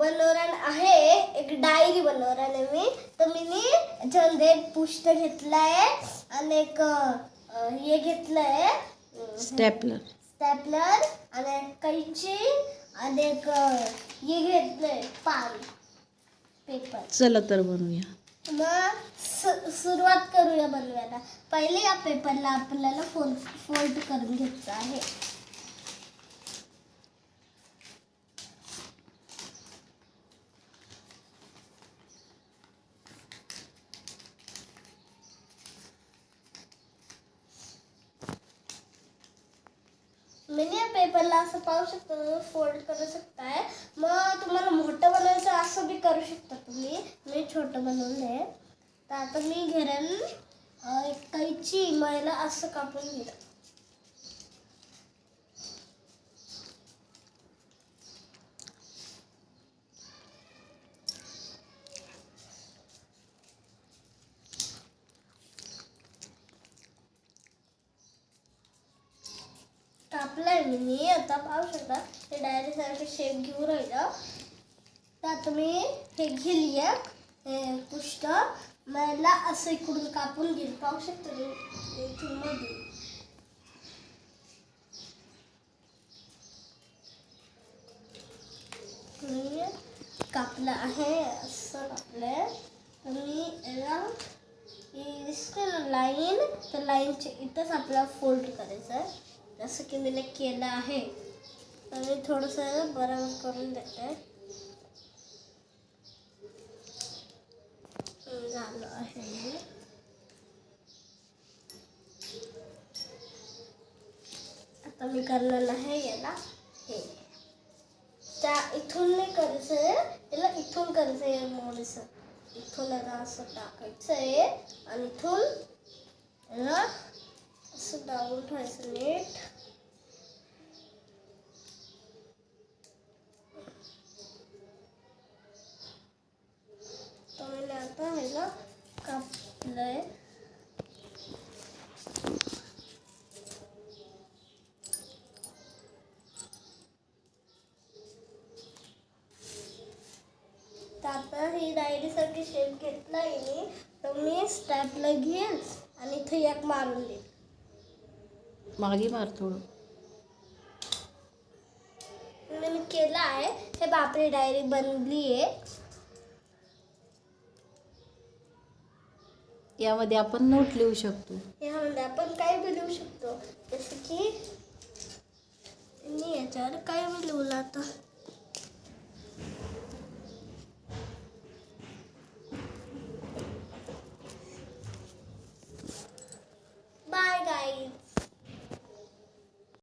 बनवणार आहे, एक डायरी बनवणार आहे मी. तर मी याच्यामध्ये एक पुस्तक घेतलाय आणि एक हे घेतलंय स्टॅपलर आणि एक कैची आणि एक हे घेतलंय पान पेपर. चला तर बनवूया. मग सुरुवात करूया बनवायला. पहिले या पेपरला आपल्याला फोल्ड करून घ्यायचं आहे. मैंने या पेपरला असं पाहू शकता, फोल्ड करू शकताय. मग तुम्हाला मोठं बनवायचं असं बी करू शकता तुम्ही. मी छोटं बनवलंय. तर आता मी घेऊन एक कैची मला असं कापून घेईन. कापलाय मी. आता पाहू शकता हे डायरी सारखं शेप घेऊन राहिलं. तर आता मी हे घेली हे पुस्तक मला असं इकडून कापून घेईल. पाहू शकता मी इथून मध्ये कापलं आहे. असं कापलंय. तर मी याला दिसते ना लाईन, तर लाईनच्या इथंच आपल्याला फोल्ड करायचं आहे. जसं की मी केलं आहे. तर मी थोडंसं बरोबर करून देते. झालं आहे. आता मी करणार आहे याला हे त्या इथून नाही करायचं आहे, याला इथून करायचं आहे. मोडीचं इथून याला असं टाकायचं आहे आणि इथून याला असं दाबून ठेवायचं नीट. तर मी आता ह्याला कापलंय. तर आता ही डायरीसारखी शेप घेतलाय मी. तर मी स्टॅपलर घेईन आणि इथे एक मारून देईन. मागे मार थोडं. मी केलं आहे. हे बापरी डायरी बनली आहे. यामध्ये आपण नोट लिहू शकतो. यामध्ये आपण काय बी लिहू शकतो. जसं की मी याच्यावर काय बी लिहलं आता.